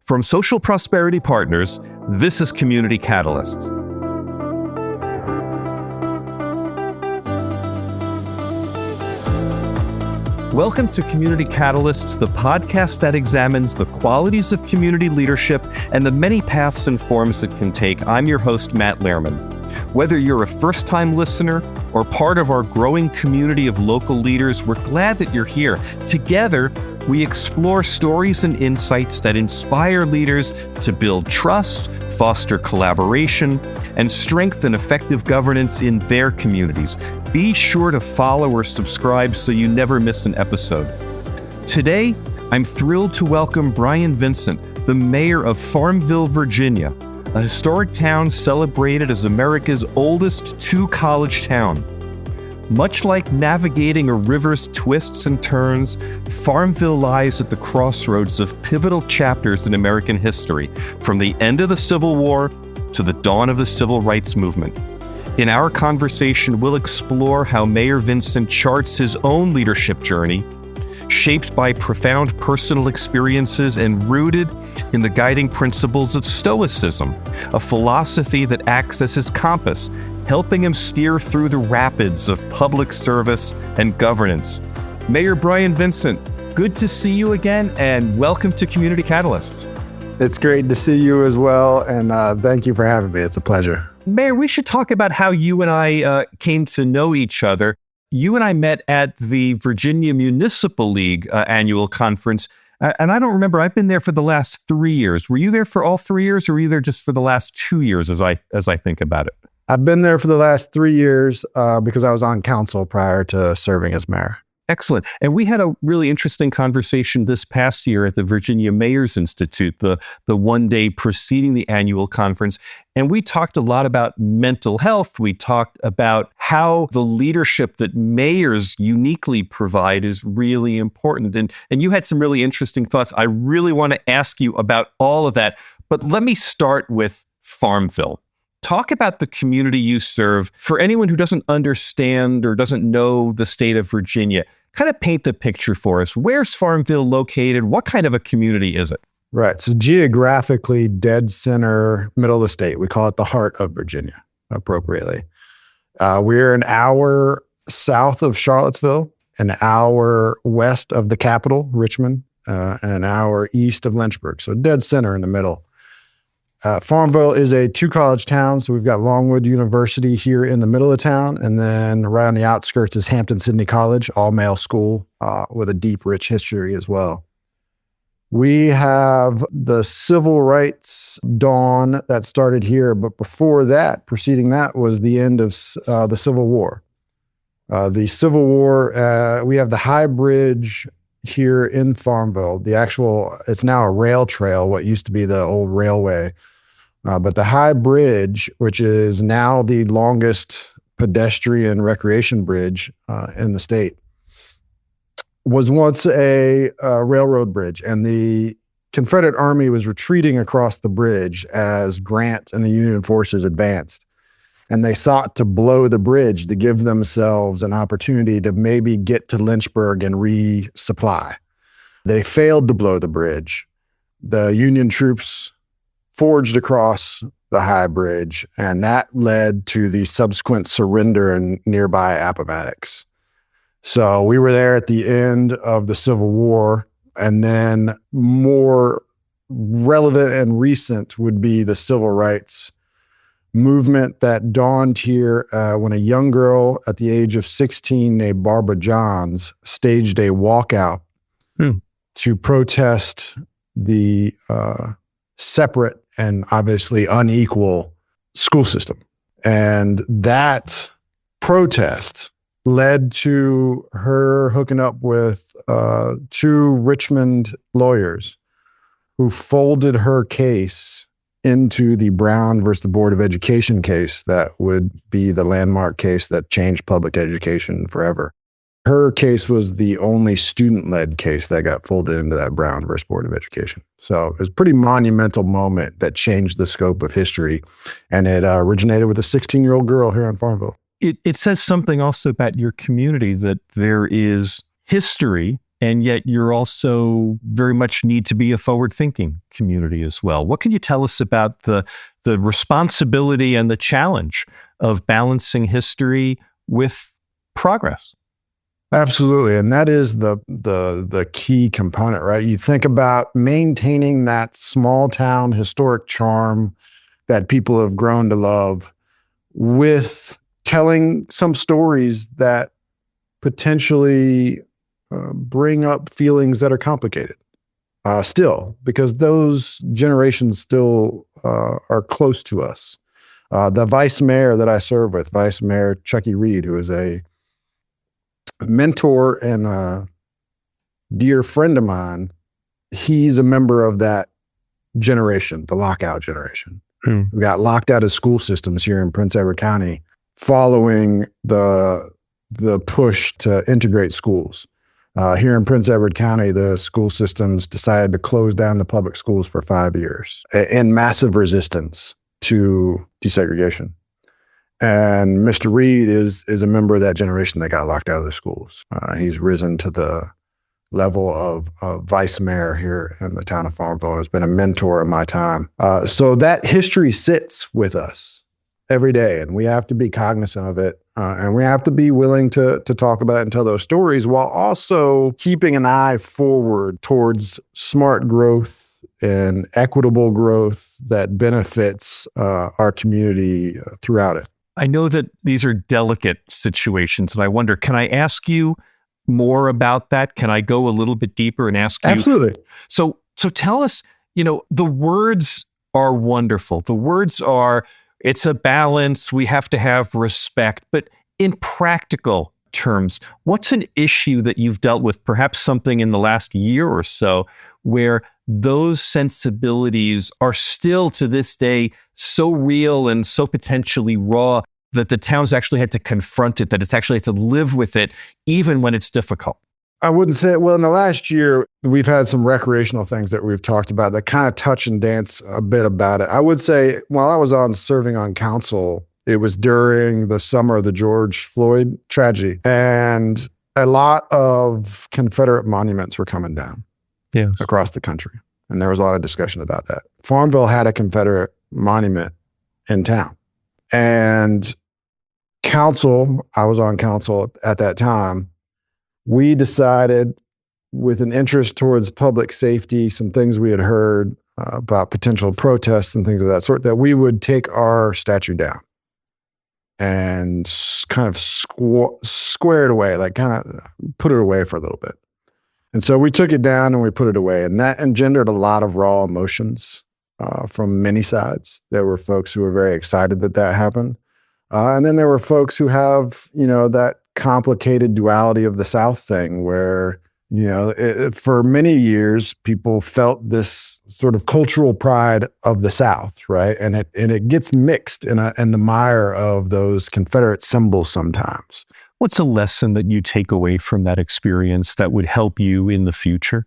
From Social Prosperity Partners, this is Community Catalysts. Welcome to Community Catalysts, the podcast that examines the qualities of community leadership and the many paths and forms it can take. I'm your host, Matt Lehrman. Whether you're a first-time listener or part of our growing community of local leaders, we're glad that you're here. Together, we explore stories and insights that inspire leaders to build trust, foster collaboration, and strengthen effective governance in their communities. Be sure to follow or subscribe so you never miss an episode. Today, I'm thrilled to welcome Brian Vincent, the mayor of Farmville, Virginia, a historic town celebrated as America's oldest two-college town. Much like navigating a river's twists and turns, Farmville lies at the crossroads of pivotal chapters in American history, from the end of the Civil War to the dawn of the Civil Rights Movement. In our conversation, we'll explore how Mayor Vincent charts his own leadership journey, shaped by profound personal experiences and rooted in the guiding principles of Stoicism, a philosophy that acts as his compass, helping him steer through the rapids of public service and governance. Mayor Brian Vincent, good to see you again, and welcome to Community Catalysts. It's great to see you as well, and thank you for having me. It's a pleasure. Mayor, we should talk about how you and I came to know each other. You and I met at the Virginia Municipal League annual conference, and I don't remember, I've been there for the last 3 years. Were you there for all 3 years, or were you there just for the last 2 years as I think about it? I've been there for the last 3 years because I was on council prior to serving as mayor. Excellent. And we had a really interesting conversation this past year at the Virginia Mayor's Institute, the one day preceding the annual conference. And we talked a lot about mental health. We talked about how the leadership that mayors uniquely provide is really important. And you had some really interesting thoughts. I really want to ask you about all of that. But let me start with Farmville. Talk about the community you serve. For anyone who doesn't understand or doesn't know the state of Virginia, kind of paint the picture for us. Where's Farmville located? What kind of a community is it? Right. So geographically, dead center, middle of the state. We call it the heart of Virginia, appropriately. We're an hour south of Charlottesville, an hour west of the capital, Richmond, and an hour east of Lynchburg. So dead center in the middle. Farmville is a two-college town, so we've got Longwood University here in the middle of town, and then right on the outskirts is Hampton-Sydney College, all-male school with a deep, rich history as well. We have the civil rights dawn that started here, but before that, preceding that, was the end of the Civil War. The Civil War, we have the High Bridge here in Farmville. It's now a rail trail, what used to be the old railway. But the High Bridge, which is now the longest pedestrian recreation bridge in the state, was once a railroad bridge. And the Confederate Army was retreating across the bridge as Grant and the Union forces advanced. And they sought to blow the bridge to give themselves an opportunity to maybe get to Lynchburg and resupply. They failed to blow the bridge. The Union troops forged across the High Bridge, and that led to the subsequent surrender in nearby Appomattox. So we were there at the end of the Civil War, and then more relevant and recent would be the civil rights movement that dawned here when a young girl at the age of 16 named Barbara Johns staged a walkout to protest the separate and obviously unequal school system. And that protest led to her hooking up with two Richmond lawyers who folded her case into the Brown versus the Board of Education case that would be the landmark case that changed public education forever. Her case was the only student-led case that got folded into that Brown versus Board of Education. So it was a pretty monumental moment that changed the scope of history, and it originated with a 16-year-old girl here in Farmville. It says something also about your community, that there is history and yet you're also very much need to be a forward-thinking community as well. What can you tell us about the responsibility and the challenge of balancing history with progress? Absolutely. And that is the key component, right? You think about maintaining that small town historic charm that people have grown to love with telling some stories that potentially bring up feelings that are complicated still, because those generations still are close to us. The vice mayor that I serve with, Vice Mayor Chucky Reed, who is a mentor and a dear friend of mine, he's a member of that generation, the lockout generation. We got locked out of school systems here in Prince Edward County following the push to integrate schools. Here in Prince Edward County, the school systems decided to close down the public schools for 5 years in massive resistance to desegregation. And Mr. Reed is a member of that generation that got locked out of the schools. He's risen to the level of vice mayor here in the town of Farmville and has been a mentor in my time. So that history sits with us every day, and we have to be cognizant of it. And we have to be willing to talk about it and tell those stories while also keeping an eye forward towards smart growth and equitable growth that benefits our community throughout it. I know that these are delicate situations, and I wonder, can I ask you more about that? Can I go a little bit deeper and ask you? Absolutely. So tell us, the words are wonderful. The words are, it's a balance. We have to have respect. But in practical terms, what's an issue that you've dealt with, perhaps something in the last year or so, where those sensibilities are still to this day so real and so potentially raw that the town's actually had to confront it, that it's actually had to live with it, even when it's difficult? I wouldn't say, well, in the last year, we've had some recreational things that we've talked about that kind of touch and dance a bit about it. I would say while I was serving on council, it was during the summer of the George Floyd tragedy, and a lot of Confederate monuments were coming down across the country. And there was a lot of discussion about that. Farmville had a Confederate monument in town. And council, I was on council at that time, we decided, with an interest towards public safety, some things we had heard about potential protests and things of that sort, that we would take our statue down and kind of square it away, like kind of put it away for a little bit. And so we took it down and we put it away. And that engendered a lot of raw emotions from many sides. There were folks who were very excited that happened. And then there were folks who have, that complicated duality of the South thing where, for many years, people felt this sort of cultural pride of the South, right? And it gets mixed in the mire of those Confederate symbols sometimes. What's a lesson that you take away from that experience that would help you in the future?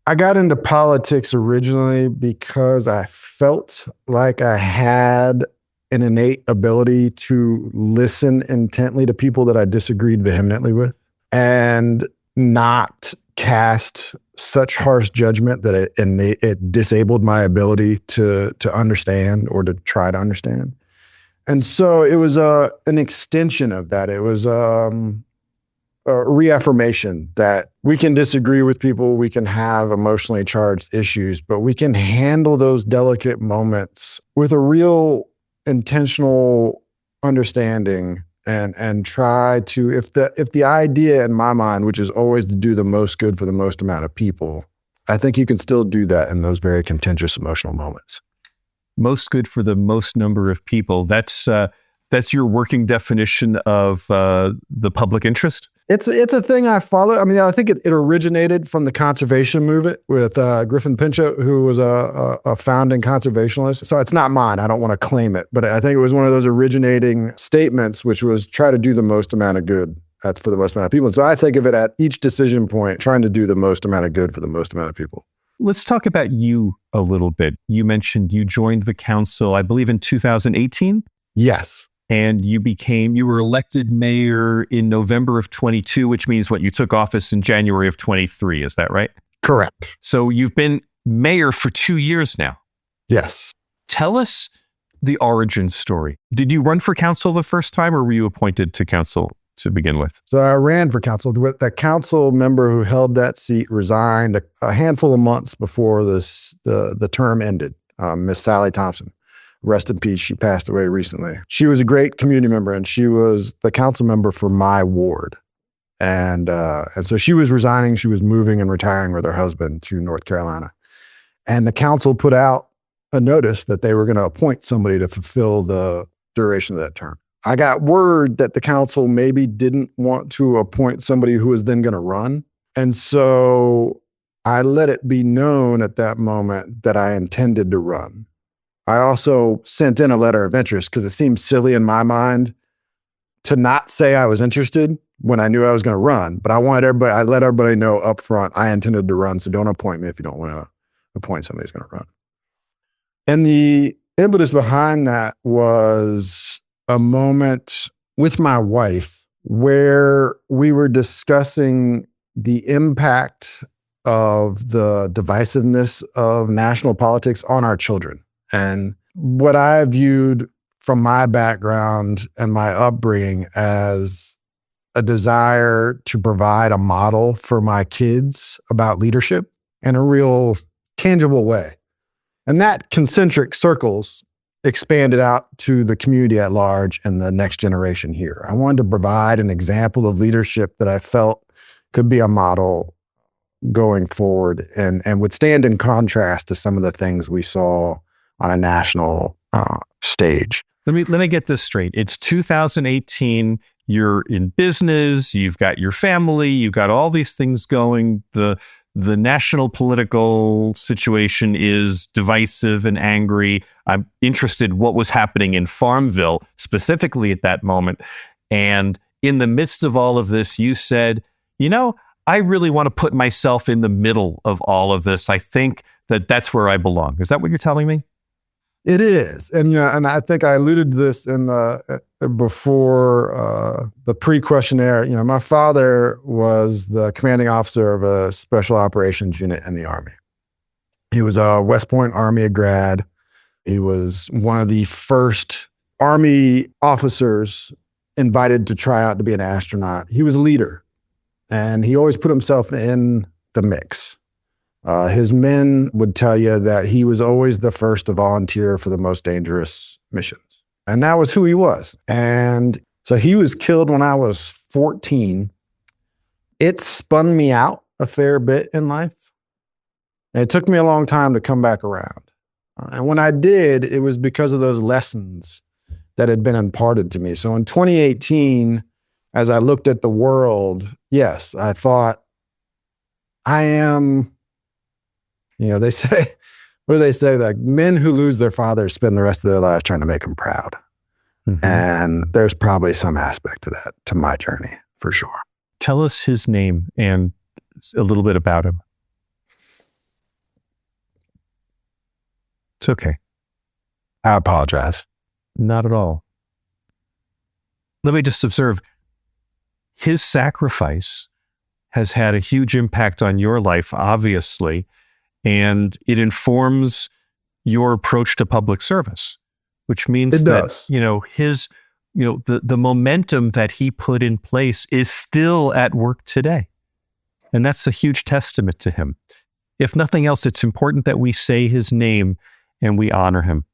I got into politics originally because I felt like I had an innate ability to listen intently to people that I disagreed vehemently with and not cast such harsh judgment that it disabled my ability to understand or to try to understand. And so it was an extension of that. It was a reaffirmation that we can disagree with people, we can have emotionally charged issues, but we can handle those delicate moments with a real intentional understanding and try to, if the idea in my mind, which is always to do the most good for the most amount of people, I think you can still do that in those very contentious emotional moments. Most good for the most number of people. That's your working definition of the public interest? It's a thing I follow. I mean, I think it originated from the conservation movement with Griffin Pinchot, who was a founding conservationist. So it's not mine. I don't want to claim it, but I think it was one of those originating statements, which was try to do the most amount of good for the most amount of people. And so I think of it at each decision point, trying to do the most amount of good for the most amount of people. Let's talk about you a little bit. You mentioned you joined the council, I believe, in 2018? Yes. and you were elected mayor in November of 22, which means what? You took office in January of 23. Is that right? Correct. So you've been mayor for 2 years now. Yes. Tell us the origin story. Did you run for council the first time, or were you appointed to council to begin with? So I ran for council. The council member who held that seat resigned a handful of months before the term ended. Miss Sally Thompson, rest in peace. She passed away recently. She was a great community member, and she was the council member for my ward. And so she was resigning. She was moving and retiring with her husband to North Carolina. And the council put out a notice that they were going to appoint somebody to fulfill the duration of that term. I got word that the council maybe didn't want to appoint somebody who was then going to run. And so I let it be known at that moment that I intended to run. I also sent in a letter of interest because it seemed silly in my mind to not say I was interested when I knew I was going to run. But I let everybody know up front, I intended to run. So don't appoint me if you don't want to appoint somebody who's going to run. And the impetus behind that was a moment with my wife where we were discussing the impact of the divisiveness of national politics on our children. And what I viewed from my background and my upbringing as a desire to provide a model for my kids about leadership in a real tangible way. And that concentric circles expanded out to the community at large and the next generation here. I wanted to provide an example of leadership that I felt could be a model going forward and would stand in contrast to some of the things we saw on a national stage. Let me get this straight. It's 2018. You're in business. You've got your family. You've got all these things going. The national political situation is divisive and angry. I'm interested what was happening in Farmville specifically at that moment. And in the midst of all of this, you said, I really want to put myself in the middle of all of this. I think that that's where I belong. Is that what you're telling me? It is. And I think I alluded to this in before the pre-questionnaire. My father was the commanding officer of a special operations unit in the Army. He was a West Point Army grad. He was one of the first Army officers invited to try out to be an astronaut. He was a leader, and he always put himself in the mix. His men would tell you that he was always the first to volunteer for the most dangerous missions. And that was who he was. And so he was killed when I was 14. It spun me out a fair bit in life. And it took me a long time to come back around. And when I did, it was because of those lessons that had been imparted to me. So in 2018, as I looked at the world, yes, I thought, I am... they say, what do they say? Like men who lose their fathers spend the rest of their lives trying to make them proud. Mm-hmm. And there's probably some aspect to that, to my journey, for sure. Tell us his name and a little bit about him. It's okay. I apologize. Not at all. Let me just observe, his sacrifice has had a huge impact on your life, obviously. And it informs your approach to public service, which means that, the momentum that he put in place is still at work today. And that's a huge testament to him. If nothing else, it's important that we say his name and we honor him.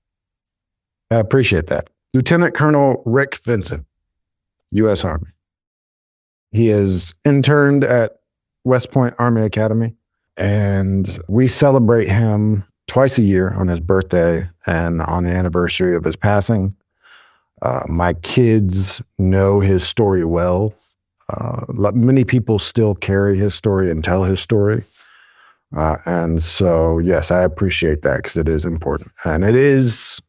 I appreciate that. Lieutenant Colonel Rick Vincent, U.S. Army. He is interned at West Point Army Academy. And we celebrate him twice a year on his birthday and on the anniversary of his passing. My kids know his story well. Many people still carry his story and tell his story. And so, yes, I appreciate that because it is important. And it is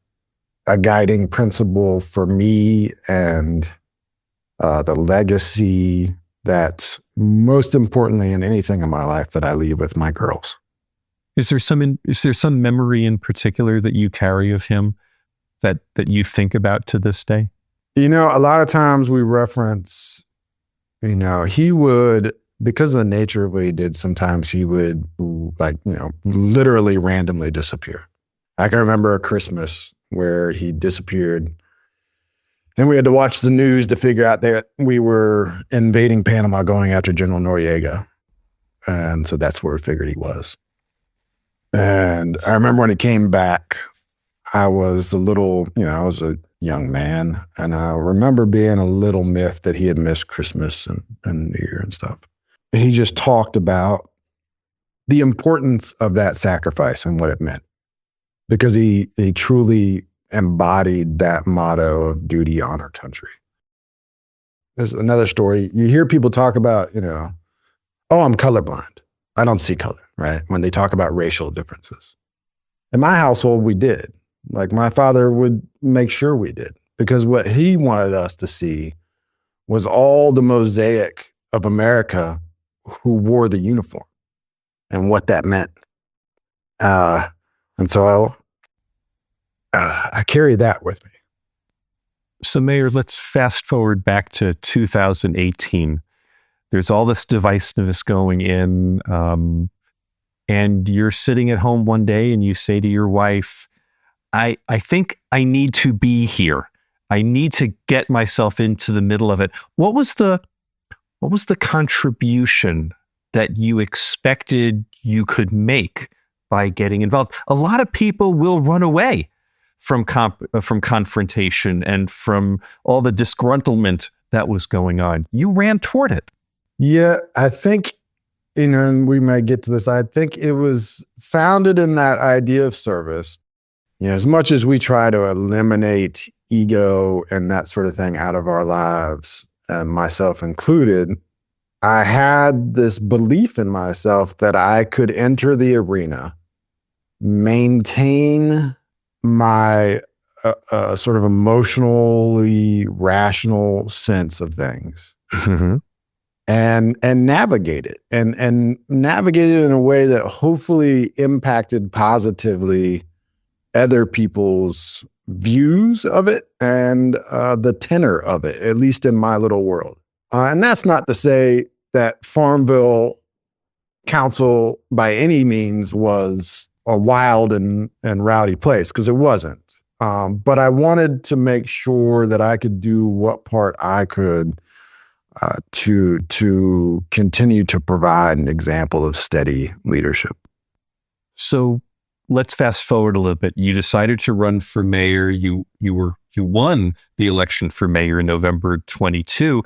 a guiding principle for me and the legacy that's most importantly in anything in my life that I leave with my girls. Is there some memory in particular that you carry of him that you think about to this day? A lot of times we reference, he would, because of the nature of what he did, sometimes he would literally randomly disappear. I can remember a Christmas where he disappeared and we had to watch the news to figure out that we were invading Panama going after General Noriega. And so that's where we figured he was. And I remember when he came back, I was I was a young man. And I remember being a little miffed that he had missed Christmas and New Year and stuff. And he just talked about the importance of that sacrifice and what it meant. Because he truly embodied that motto of duty, honor, country. There's another story. You hear people talk about, oh, I'm colorblind. I don't see color, right? When they talk about racial differences. In my household, we did. Like my father would make sure we did, because what he wanted us to see was all the mosaic of America who wore the uniform and what that meant. And so I carry that with me. So, Mayor, let's fast forward back to 2018. There's all this divisiveness going in, and you're sitting at home one day and you say to your wife, I think I need to be here. I need to get myself into the middle of it. What was the contribution that you expected you could make by getting involved? A lot of people will run away from confrontation and from all the disgruntlement that was going on. You ran toward it. Yeah, I think, and we might get to this, I think it was founded in that idea of service. As much as we try to eliminate ego and that sort of thing out of our lives, myself included, I had this belief in myself that I could enter the arena, maintain my sort of emotionally rational sense of things, Mm-hmm. and navigate it and navigate it in a way that hopefully impacted positively other people's views of it and the tenor of it, at least in my little world. And that's not to say that Farmville Council by any means was a wild and rowdy place, because it wasn't. But I wanted to make sure that I could do what part I could to continue to provide an example of steady leadership. So let's fast forward a little bit. You decided to run for mayor. You won the election for mayor in November 22.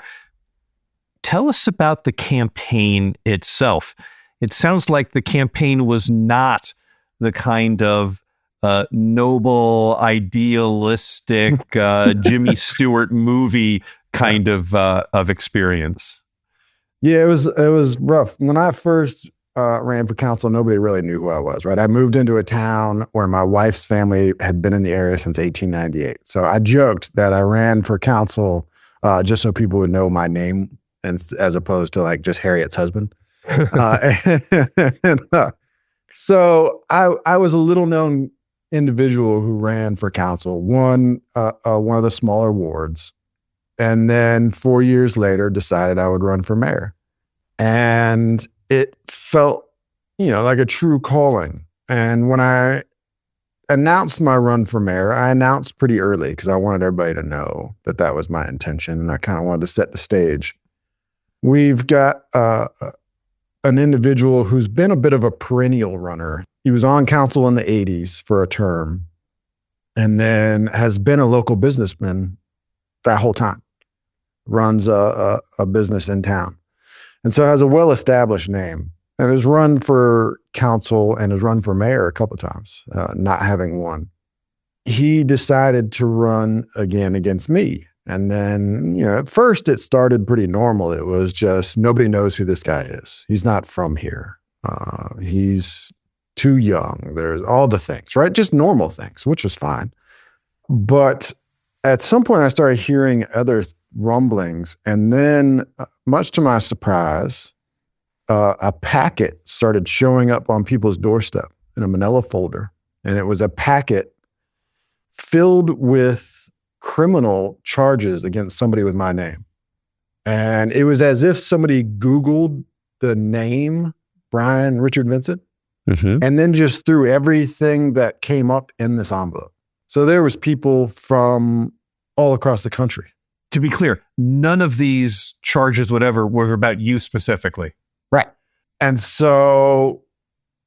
Tell us about the campaign itself. It sounds like the campaign was not the kind of noble, idealistic Jimmy Stewart movie kind of experience. Yeah, it was rough. When I first ran for council, nobody really knew who I was, right? I moved into a town where my wife's family had been in the area since 1898. So I joked that I ran for council just so people would know my name, as opposed to like just Harriet's husband. So I was a little known individual who ran for council, won one of the smaller wards, and then 4 years later decided I would run for mayor. And it felt, like a true calling. And when I announced my run for mayor, I announced pretty early because I wanted everybody to know that that was my intention, and I kind of wanted to set the stage. We've got an individual who's been a bit of a perennial runner. He was on council in the 80s for a term, and then has been a local businessman that whole time. Runs a business in town. And so has a well-established name, and has run for council and has run for mayor a couple of times, not having won. He decided to run again against me. And then, at first it started pretty normal. It was just, nobody knows who this guy is. He's not from here. He's too young. There's all the things, right? Just normal things, which was fine. But at some point I started hearing other rumblings. And then, much to my surprise, a packet started showing up on people's doorstep in a manila folder. And it was a packet filled with criminal charges against somebody with my name. And it was as if somebody Googled the name Brian Richard Vincent and then just threw everything that came up in this envelope. So there was people from all across the country. To be clear, none of these charges, whatever, were about you specifically. Right. And so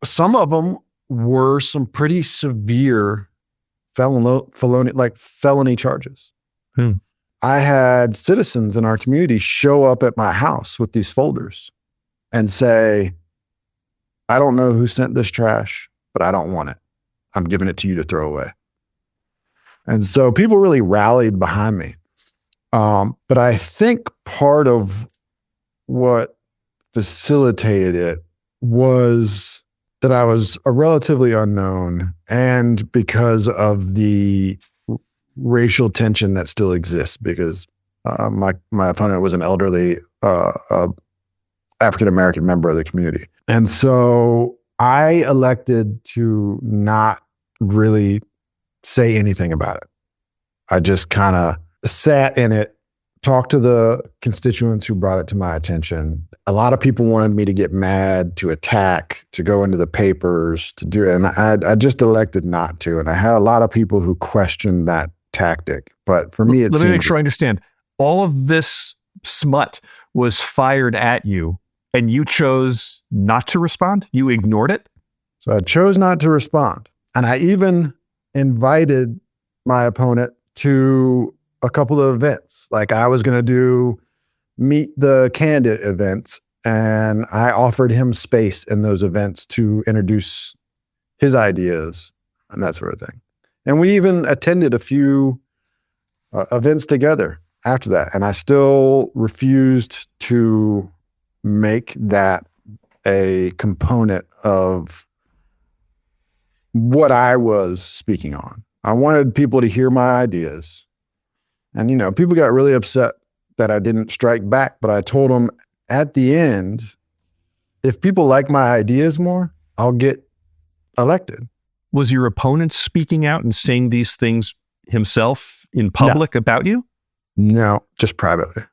some of them were some pretty severe felony charges. I had citizens in our community show up at my house with these folders and say, I don't know who sent this trash, but I don't want it. I'm giving it to you to throw away. And so people really rallied behind me. But I think part of what facilitated it was that I was a relatively unknown, and because of the racial tension that still exists, because my opponent was an elderly African-American member of the community. And so I elected to not really say anything about it. I just kind of sat in it, talked to the constituents who brought it to my attention. A lot of people wanted me to get mad, to attack, to go into the papers, to do it. And I just elected not to. And I had a lot of people who questioned that tactic. But for me, let me make sure I understand. All of this smut was fired at you, and you chose not to respond? You ignored it? So I chose not to respond. And I even invited my opponent to a couple of events. Like I was going to meet the candidate events, and I offered him space in those events to introduce his ideas and that sort of thing. And we even attended a few events together after that. And I still refused to make that a component of what I was speaking on. I wanted people to hear my ideas. And, people got really upset that I didn't strike back, but I told them at the end, if people like my ideas more, I'll get elected. Was your opponent speaking out and saying these things himself in public about you? No, just privately.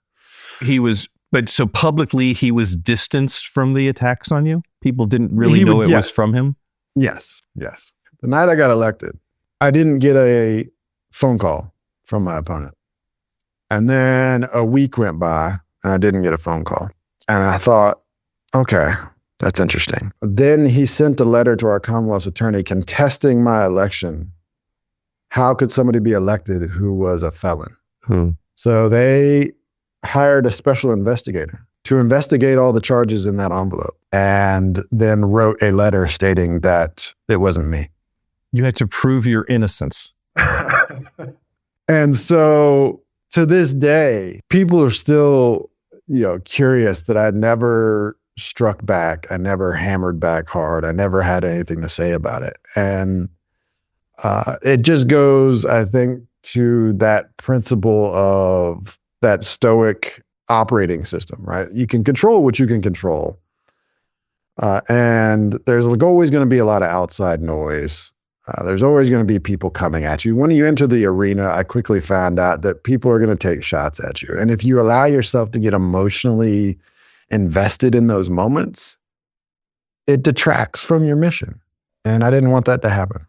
So publicly he was distanced from the attacks on you? People didn't really know it was from him? Yes. The night I got elected, I didn't get a phone call from my opponent. And then a week went by and I didn't get a phone call. And I thought, okay, that's interesting. Then he sent a letter to our Commonwealth's attorney contesting my election. How could somebody be elected who was a felon? So they hired a special investigator to investigate all the charges in that envelope, and then wrote a letter stating that it wasn't me. You had to prove your innocence. And so to this day, people are still, curious that I never struck back. I never hammered back hard. I never had anything to say about it. And it just goes, I think, to that principle of that Stoic operating system, right? You can control what you can control. And there's always going to be a lot of outside noise. There's always going to be people coming at you. When you enter the arena, I quickly found out that people are going to take shots at you. And if you allow yourself to get emotionally invested in those moments, it detracts from your mission. And I didn't want that to happen.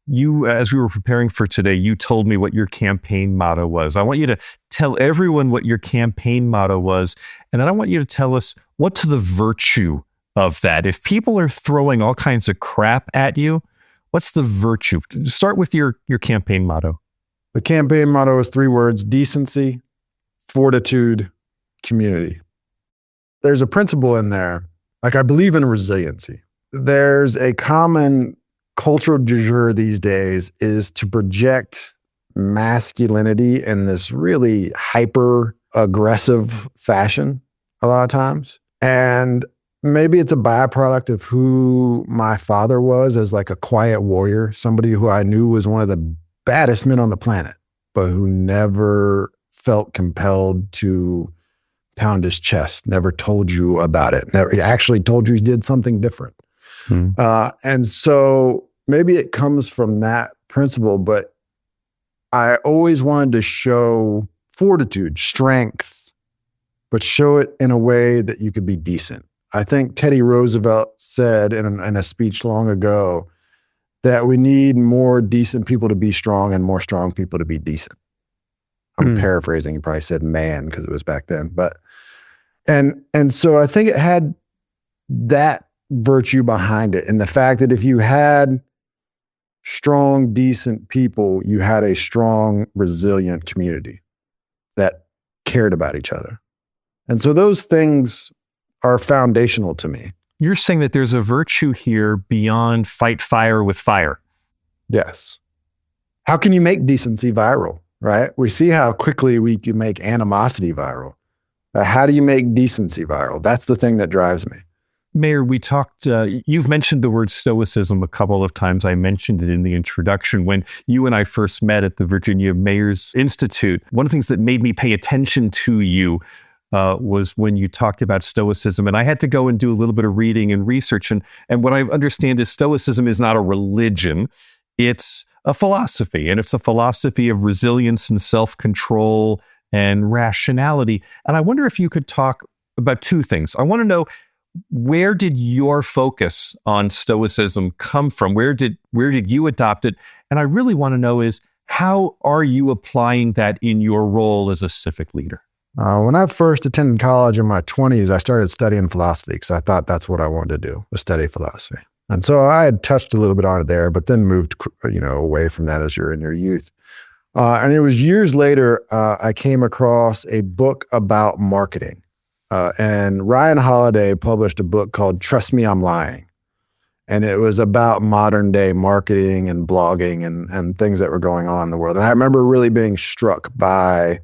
You, as we were preparing for today, you told me what your campaign motto was. I want you to tell everyone what your campaign motto was. And then I want you to tell us what's the virtue of that. If people are throwing all kinds of crap at you, what's the virtue? Start with your campaign motto. The campaign motto is 3 words: decency, fortitude, community. There's a principle in there. Like, I believe in resiliency. There's a common cultural du jour these days is to project masculinity in this really hyper aggressive fashion a lot of times. And maybe it's a byproduct of who my father was as like a quiet warrior, somebody who I knew was one of the baddest men on the planet, but who never felt compelled to pound his chest, never told you about it, never he actually told you he did something different. And so maybe it comes from that principle, but I always wanted to show fortitude, strength, but show it in a way that you could be decent. I think Teddy Roosevelt said in a speech long ago that we need more decent people to be strong and more strong people to be decent. I'm paraphrasing. He probably said man because it was back then. But and so I think it had that virtue behind it. And the fact that if you had strong, decent people, you had a strong, resilient community that cared about each other. And so those things are foundational to me. You're saying that there's a virtue here beyond fight fire with fire. Yes. How can you make decency viral, right? We see how quickly we can make animosity viral. How do you make decency viral? That's the thing that drives me. Mayor, we talked, you've mentioned the word Stoicism a couple of times. I mentioned it in the introduction. When you and I first met at the Virginia Mayor's Institute, one of the things that made me pay attention to you was when you talked about Stoicism. And I had to go and do a little bit of reading and research. And what I understand is Stoicism is not a religion. It's a philosophy. And it's a philosophy of resilience and self-control and rationality. And I wonder if you could talk about two things. I want to know, where did your focus on Stoicism come from? Where did you adopt it? And I really want to know is, how are you applying that in your role as a civic leader? When I first attended college in my 20s, I started studying philosophy because I thought that's what I wanted to do, was study philosophy. And so I had touched a little bit on it there, but then moved, away from that as you're in your youth. And it was years later, I came across a book about marketing. And Ryan Holiday published a book called Trust Me, I'm Lying. And it was about modern day marketing and blogging and things that were going on in the world. And I remember really being struck by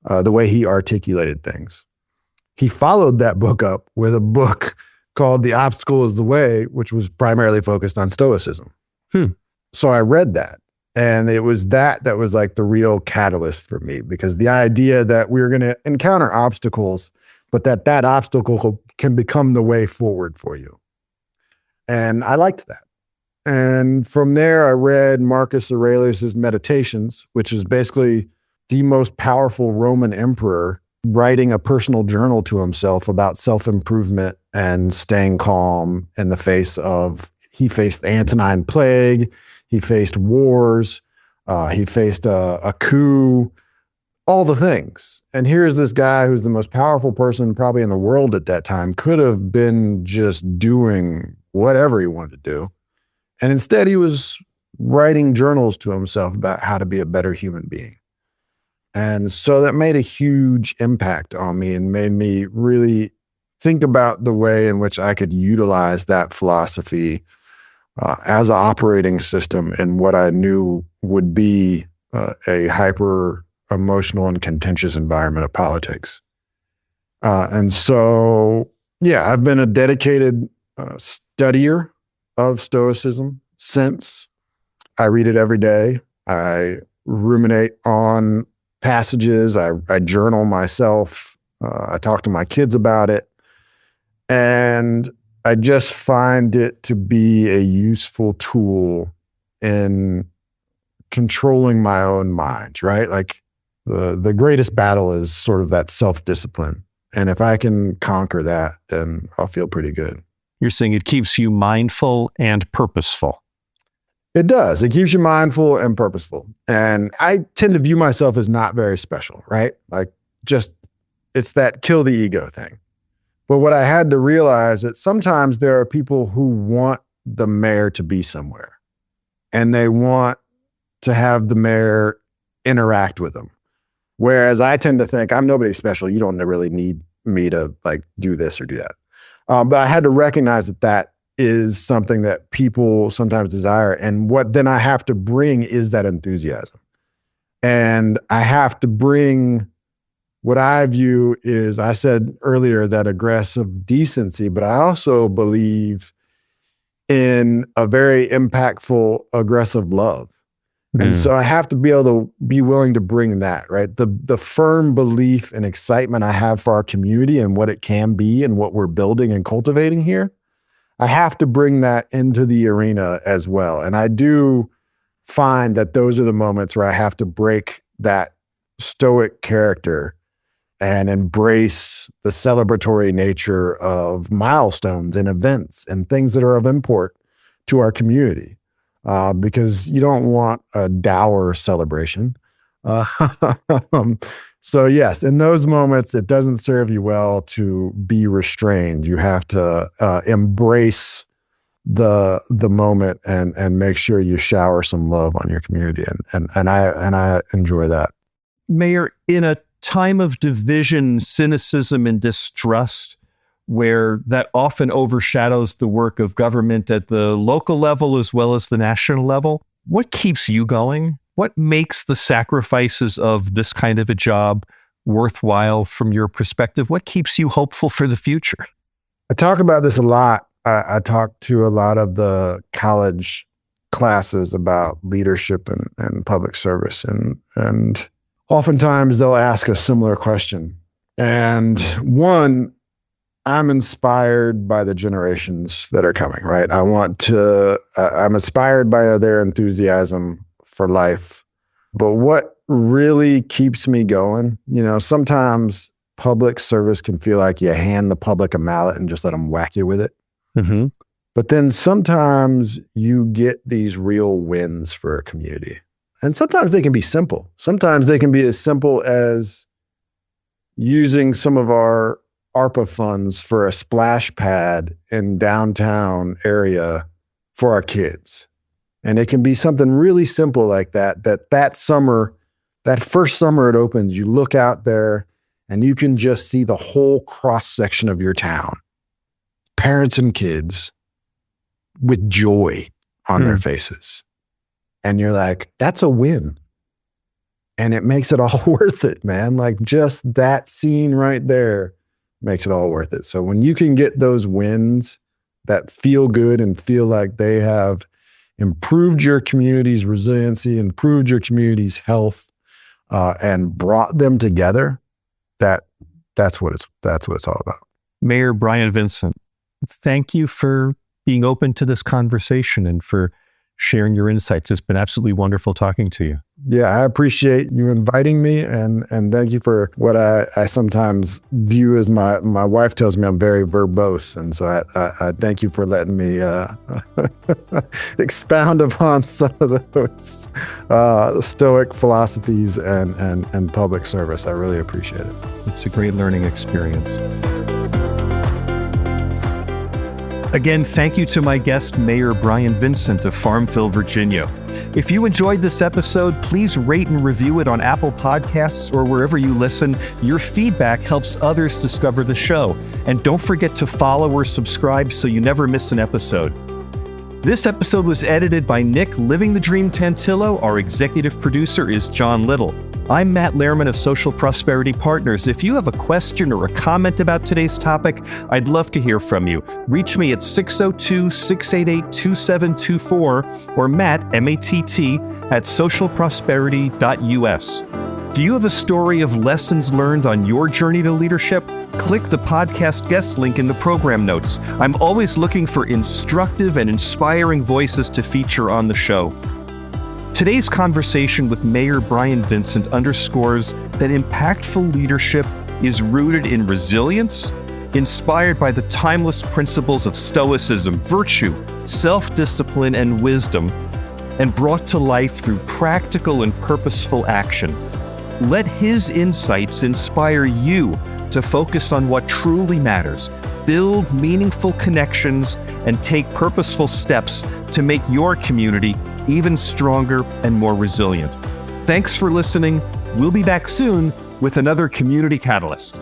the way he articulated things. He followed that book up with a book called The Obstacle is the Way, which was primarily focused on Stoicism. So I read that. And it was that was like the real catalyst for me, because the idea that we were going to encounter obstacles, but that obstacle can become the way forward for you. And I liked that. And from there, I read Marcus Aurelius's Meditations, which is basically the most powerful Roman emperor writing a personal journal to himself about self-improvement and staying calm in the face of, he faced the Antonine Plague, he faced wars, he faced a coup, all the things. And here's this guy who's the most powerful person probably in the world at that time, could have been just doing whatever he wanted to do. And instead he was writing journals to himself about how to be a better human being. And so that made a huge impact on me and made me really think about the way in which I could utilize that philosophy as an operating system in what I knew would be a hyper emotional and contentious environment of politics. And so, yeah, I've been a dedicated studier of Stoicism since. I read it every day. I ruminate on passages. I journal myself. I talk to my kids about it. And I just find it to be a useful tool in controlling my own mind, right? Like the greatest battle is sort of that self-discipline. And if I can conquer that, then I'll feel pretty good. You're saying it keeps you mindful and purposeful. It does. It keeps you mindful and purposeful. And I tend to view myself as not very special, right? Like just, it's that kill the ego thing. But what I had to realize that sometimes there are people who want the mayor to be somewhere and they want to have the mayor interact with them. Whereas I tend to think I'm nobody special. You don't really need me to like do this or do that. But I had to recognize that is something that people sometimes desire. And what then I have to bring is that enthusiasm. And I have to bring what I view is, I said earlier, that aggressive decency, but I also believe in a very impactful, aggressive love. And so I have to be able to be willing to bring that, right? The firm belief and excitement I have for our community and what it can be and what we're building and cultivating here, I have to bring that into the arena as well. And I do find that those are the moments where I have to break that stoic character and embrace the celebratory nature of milestones and events and things that are of import to our community. Because you don't want a dour celebration. So yes, in those moments, it doesn't serve you well to be restrained. You have to embrace the moment and make sure you shower some love on your community. And I enjoy that. Mayor, in a time of division, cynicism, and distrust, where that often overshadows the work of government at the local level as well as the national level, what keeps you going? What makes the sacrifices of this kind of a job worthwhile from your perspective? What keeps you hopeful for the future? I talk about this a lot. I talk to a lot of the college classes about leadership and public service. And oftentimes they'll ask a similar question. And one, I'm inspired by the generations that are coming, right? I'm inspired by their enthusiasm for life. But what really keeps me going, sometimes public service can feel like you hand the public a mallet and just let them whack you with it. Mm-hmm. But then sometimes you get these real wins for a community. And sometimes they can be simple. Sometimes they can be as simple as using some of our ARPA funds for a splash pad in downtown area for our kids. And it can be something really simple like that summer, that first summer it opens, you look out there and you can just see the whole cross section of your town, parents and kids with joy on their faces. And you're like, that's a win. And it makes it all worth it, man. Like just that scene right there makes it all worth it. So when you can get those wins that feel good and feel like they have improved your community's resiliency, improved your community's health, and brought them together, that's what it's all about. Mayor Brian Vincent, thank you for being open to this conversation and for sharing your insights. It's been absolutely wonderful talking to you. Yeah, I appreciate you inviting me, and thank you for what I sometimes view as my wife tells me I'm very verbose, and so I thank you for letting me expound upon some of those Stoic philosophies and public service. I really appreciate it. It's a great learning experience. Again, thank you to my guest, Mayor Brian Vincent of Farmville, Virginia. If you enjoyed this episode, please rate and review it on Apple Podcasts or wherever you listen. Your feedback helps others discover the show. And don't forget to follow or subscribe so you never miss an episode. This episode was edited by Nick Living the Dream Tantillo. Our executive producer is John Little. I'm Matt Lehrman of Social Prosperity Partners. If you have a question or a comment about today's topic, I'd love to hear from you. Reach me at 602-688-2724 or Matt, M-A-T-T, at socialprosperity.us. Do you have a story of lessons learned on your journey to leadership? Click the podcast guest link in the program notes. I'm always looking for instructive and inspiring voices to feature on the show. Today's conversation with Mayor Brian Vincent underscores that impactful leadership is rooted in resilience, inspired by the timeless principles of Stoicism, virtue, self-discipline, and wisdom, and brought to life through practical and purposeful action. Let his insights inspire you to focus on what truly matters, build meaningful connections, and take purposeful steps to make your community even stronger and more resilient. Thanks for listening. We'll be back soon with another Community Catalyst.